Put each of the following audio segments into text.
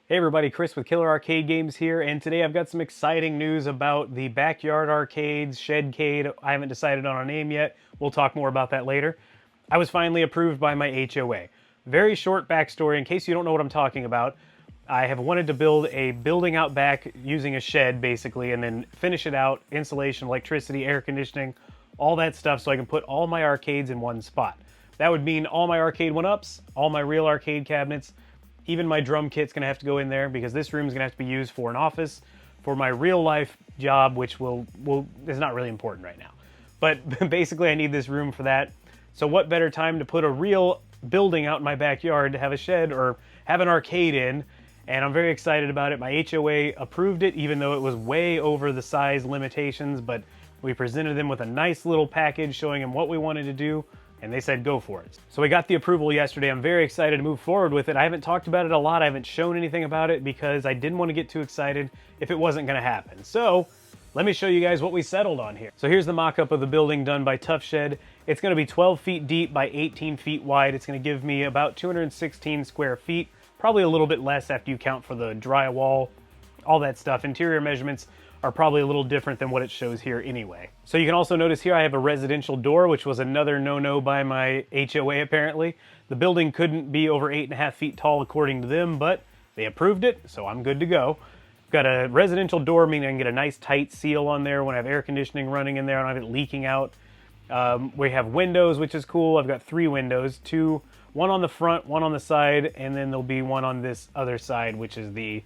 Hey everybody, Chris with Killer Arcade Games here, and today I've got some exciting news about the backyard arcades, Shed-Cade. I haven't decided on a name yet. We'll talk more about that later. I was finally approved by my HOA. Very short backstory in case you don't know what I'm talking about. I have wanted to build a building out back using a shed basically, and then finish it out, insulation, electricity, air conditioning, all that stuff so I can put all my arcades in one spot. That would mean all my arcade 1-ups, all my real arcade cabinets, even my drum kit's gonna have to go in there because this room's gonna have to be used for an office for my real life job, which is not really important right now. But basically I need this room for that. So what better time to put a real building out in my backyard to have a shed or have an arcade in, and I'm very excited about it. My HOA approved it even though it was way over the size limitations, but we presented them with a nice little package showing them what we wanted to do, and they said go for it. So we got the approval yesterday. I'm very excited to move forward with it. I haven't talked about it a lot. I haven't shown anything about it because I didn't want to get too excited if it wasn't going to happen. So let me show you guys what we settled on here. So here's the mock-up of the building done by Tough Shed. It's going to be 12 feet deep by 18 feet wide. It's going to give me about 216 square feet, probably a little bit less after you count for the drywall, all that stuff. Interior measurements are probably a little different than what it shows here anyway. So you can also notice here I have a residential door, which was another no-no by my HOA apparently. The building couldn't be over 8.5 feet tall according to them, but they approved it, so I'm good to go. Got a residential door, meaning I can get a nice tight seal on there when I have air conditioning running in there. I don't have it leaking out. We have windows, which is cool. I've got 3 windows, one on the front, one on the side, and then there'll be one on this other side, which is the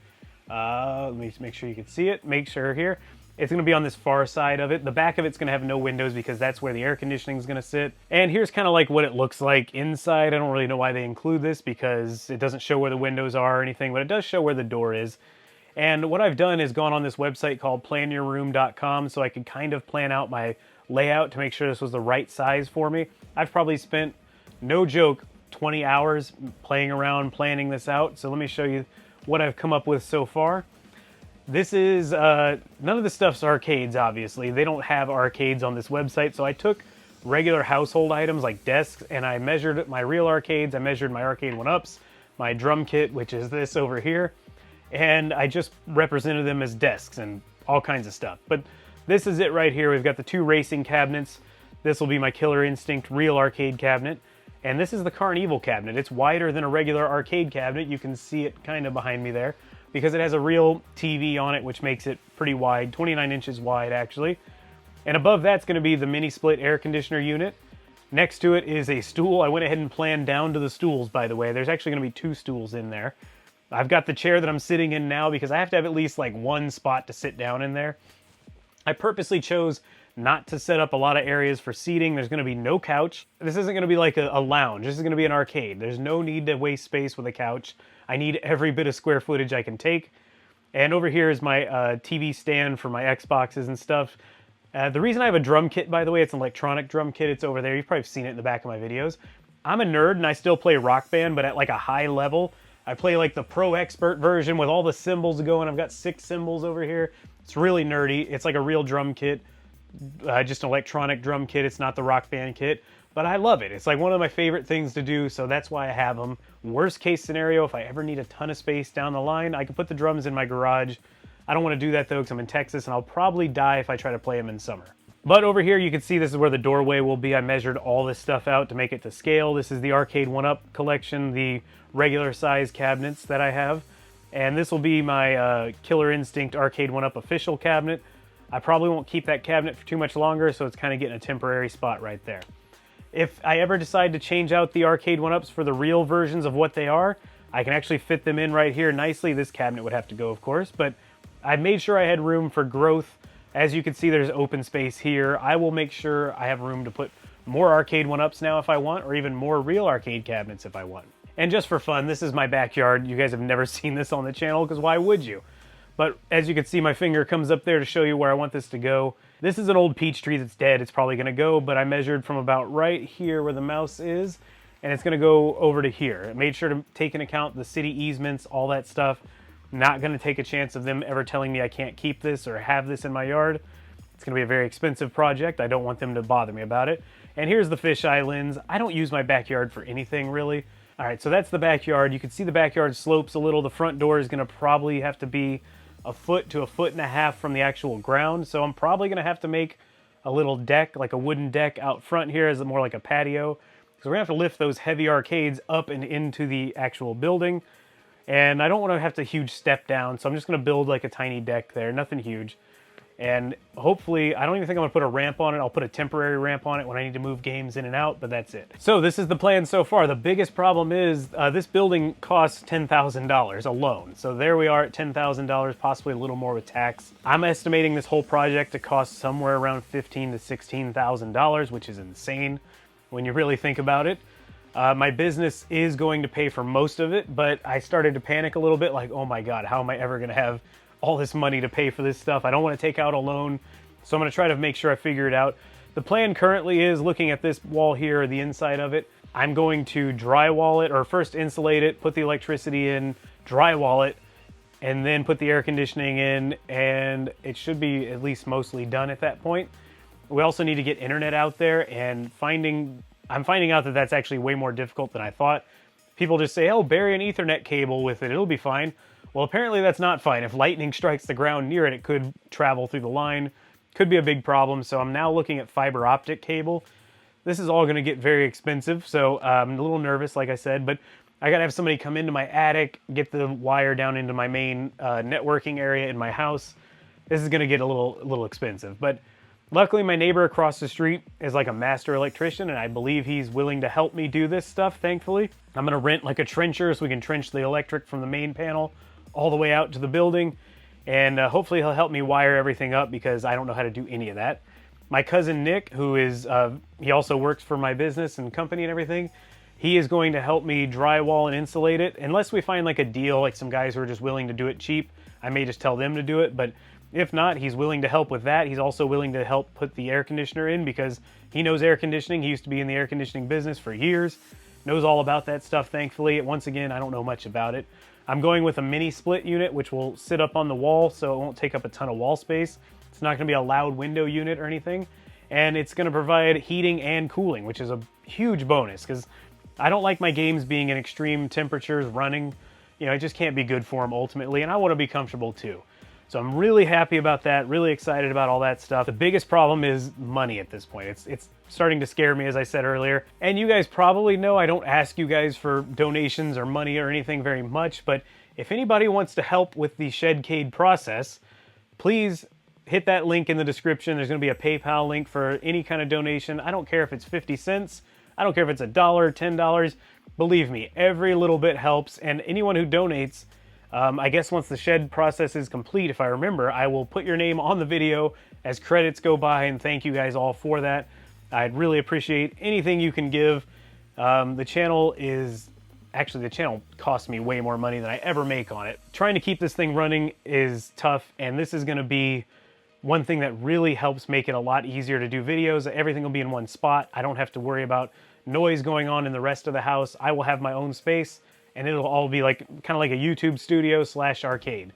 let me make sure you can see it. Make sure here. It's going to be on this far side of it. The back of it's going to have no windows because that's where the air conditioning is going to sit. And here's kind of like what it looks like inside. I don't really know why they include this because it doesn't show where the windows are or anything, but it does show where the door is. And what I've done is gone on this website called planyourroom.com so I could kind of plan out my layout to make sure this was the right size for me. I've probably spent, no joke, 20 hours playing around planning this out. So let me show you what I've come up with so far. This is, none of the stuff's arcades, obviously. They don't have arcades on this website, so I took regular household items like desks, and I measured my real arcades, I measured my arcade 1-ups, my drum kit, which is this over here, and I just represented them as desks and all kinds of stuff. But this is it right here. We've got the 2 racing cabinets. This will be my Killer Instinct real arcade cabinet. And this is the Carnival cabinet. It's wider than a regular arcade cabinet. You can see it kind of behind me there because it has a real TV on it, which makes it pretty wide, 29 inches wide actually. And above that's going to be the mini split air conditioner unit. Next to it is a stool. I went ahead and planned down to the stools, by the way. There's actually going to be 2 stools in there. I've got the chair that I'm sitting in now because I have to have at least like one spot to sit down in there. I purposely chose not to set up a lot of areas for seating. There's going to be no couch. This isn't going to be like a lounge. This is going to be an arcade. There's no need to waste space with a couch. I need every bit of square footage I can take. And over here is my TV stand for my Xboxes and stuff. The reason I have a drum kit, by the way, it's an electronic drum kit. It's over there. You've probably seen it in the back of my videos. I'm a nerd and I still play Rock Band, but at like a high level. I play like the pro expert version with all the cymbals going. I've got 6 cymbals over here. It's really nerdy. It's like a real drum kit. Just an electronic drum kit. It's not the Rock Band kit, but I love it. It's like one of my favorite things to do, so that's why I have them. Worst case scenario, if I ever need a ton of space down the line, I can put the drums in my garage. I don't want to do that though because I'm in Texas and I'll probably die if I try to play them in summer. But over here you can see this is where the doorway will be. I measured all this stuff out to make it to scale. This is the Arcade 1-Up collection, the regular size cabinets that I have. And this will be my Killer Instinct Arcade 1-Up official cabinet. I probably won't keep that cabinet for too much longer, so it's kind of getting a temporary spot right there. If I ever decide to change out the Arcade 1-Ups for the real versions of what they are, I can actually fit them in right here nicely. This cabinet would have to go, of course, but I made sure I had room for growth. As you can see, there's open space here. I will make sure I have room to put more Arcade 1-Ups now if I want, or even more real arcade cabinets if I want. And just for fun, this is my backyard. You guys have never seen this on the channel, because why would you? But as you can see, my finger comes up there to show you where I want this to go. This is an old peach tree that's dead. It's probably going to go, but I measured from about right here where the mouse is, and it's going to go over to here. I made sure to take into account the city easements, all that stuff. Not going to take a chance of them ever telling me I can't keep this or have this in my yard. It's going to be a very expensive project. I don't want them to bother me about it. And here's the fisheye lens. I don't use my backyard for anything, really. All right, so that's the backyard. You can see the backyard slopes a little. The front door is going to probably have to be a foot to a foot and a half from the actual ground. So I'm probably going to have to make a little deck, like a wooden deck out front here, as more like a patio. So we're going to have to lift those heavy arcades up and into the actual building. And I don't want to have to huge step down, so I'm just going to build like a tiny deck there, nothing huge. And hopefully, I don't even think I'm going to put a ramp on it. I'll put a temporary ramp on it when I need to move games in and out, but that's it. So this is the plan so far. The biggest problem is this building costs $10,000 alone. So there we are at $10,000, possibly a little more with tax. I'm estimating this whole project to cost somewhere around $15,000 to $16,000, which is insane when you really think about it. My business is going to pay for most of it, but I started to panic a little bit, like, oh my God, how am I ever going to have all this money to pay for this stuff? I don't want to take out a loan, so I'm going to try to make sure I figure it out. The plan currently is, looking at this wall here, the inside of it, I'm going to drywall it, or first insulate it, put the electricity in, drywall it, and then put the air conditioning in, and it should be at least mostly done at that point. We also need to get internet out there, and I'm finding out that that's actually way more difficult than I thought. People just say, oh, bury an Ethernet cable with it, it'll be fine. Well, apparently that's not fine. If lightning strikes the ground near it, it could travel through the line. Could be a big problem, so I'm now looking at fiber optic cable. This is all going to get very expensive, so I'm a little nervous, like I said, but I got to have somebody come into my attic, get the wire down into my main networking area in my house. This is going to get a little expensive, but luckily, my neighbor across the street is like a master electrician, and I believe he's willing to help me do this stuff, thankfully. I'm going to rent like a trencher so we can trench the electric from the main panel all the way out to the building, and hopefully he'll help me wire everything up because I don't know how to do any of that. My cousin Nick, who is, he also works for my business and company and everything, he is going to help me drywall and insulate it. Unless we find like a deal, like some guys who are just willing to do it cheap, I may just tell them to do it, but if not, he's willing to help with that. He's also willing to help put the air conditioner in because he knows air conditioning. He used to be in the air conditioning business for years, knows all about that stuff, thankfully. Once again, I don't know much about it. I'm going with a mini split unit, which will sit up on the wall, so it won't take up a ton of wall space. It's not going to be a loud window unit or anything, and it's going to provide heating and cooling, which is a huge bonus because I don't like my games being in extreme temperatures running. You know, it just can't be good for them ultimately, and I want to be comfortable too. So I'm really happy about that, really excited about all that stuff. The biggest problem is money at this point. It's starting to scare me, as I said earlier. And you guys probably know I don't ask you guys for donations or money or anything very much, but if anybody wants to help with the Shed-Cade process, please hit that link in the description. There's going to be a PayPal link for any kind of donation. I don't care if it's 50 cents. I don't care if it's $1, $10. Believe me, every little bit helps, and anyone who donates, I guess once the shed process is complete, if I remember, I will put your name on the video as credits go by, and thank you guys all for that. I'd really appreciate anything you can give. The channel costs me way more money than I ever make on it. Trying to keep this thing running is tough, and this is going to be one thing that really helps make it a lot easier to do videos. Everything will be in one spot. I don't have to worry about noise going on in the rest of the house. I will have my own space, and it'll all be like kind of like a YouTube studio / arcade.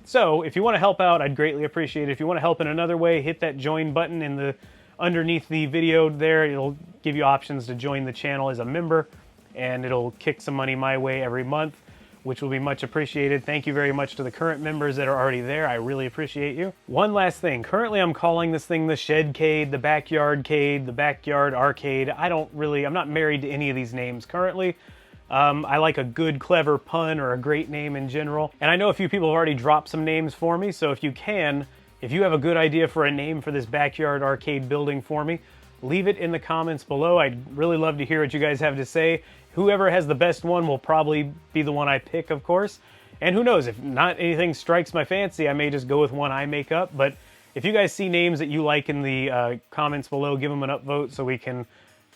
So if you want to help out, I'd greatly appreciate it. If you want to help in another way, hit that join button in the underneath the video there. It'll give you options to join the channel as a member, and it'll kick some money my way every month, which will be much appreciated. Thank you very much to the current members that are already there. I really appreciate you. One last thing. Currently, I'm calling this thing the Shed-Cade, the Backyard-Cade, the Backyard Arcade. I'm not married to any of these names currently. I like a good, clever pun or a great name in general. And I know a few people have already dropped some names for me, so if you have a good idea for a name for this backyard arcade building for me, leave it in the comments below. I'd really love to hear what you guys have to say. Whoever has the best one will probably be the one I pick, of course. And who knows, if not anything strikes my fancy, I may just go with one I make up. But if you guys see names that you like in the comments below, give them an upvote so we can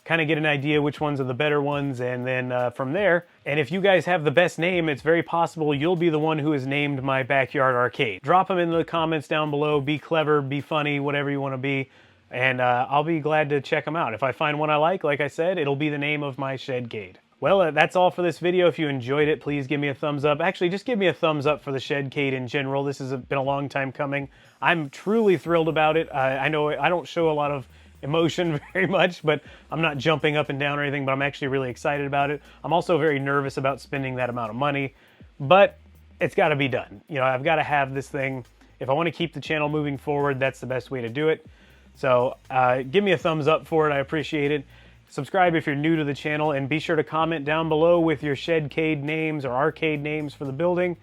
kind of get an idea which ones are the better ones, and then from there. And if you guys have the best name, it's very possible you'll be the one who has named my backyard arcade. Drop them in the comments down below. Be clever, be funny, whatever you want to be, and I'll be glad to check them out. If I find one I like I said, it'll be the name of my Shed-Cade. Well, that's all for this video. If you enjoyed it, please give me a thumbs up. Actually, just give me a thumbs up for the Shed-Cade in general. This has been a long time coming. I'm truly thrilled about it. I know I don't show a lot of emotion very much, but I'm not jumping up and down or anything, but I'm actually really excited about it. I'm also very nervous about spending that amount of money, but it's got to be done. You know, I've got to have this thing. If I want to keep the channel moving forward, that's the best way to do it. So give me a thumbs up for it. I appreciate it. Subscribe if you're new to the channel, and be sure to comment down below with your Shed-Cade names or arcade names for the building.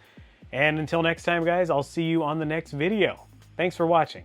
And until next time, guys, I'll see you on the next video. Thanks for watching.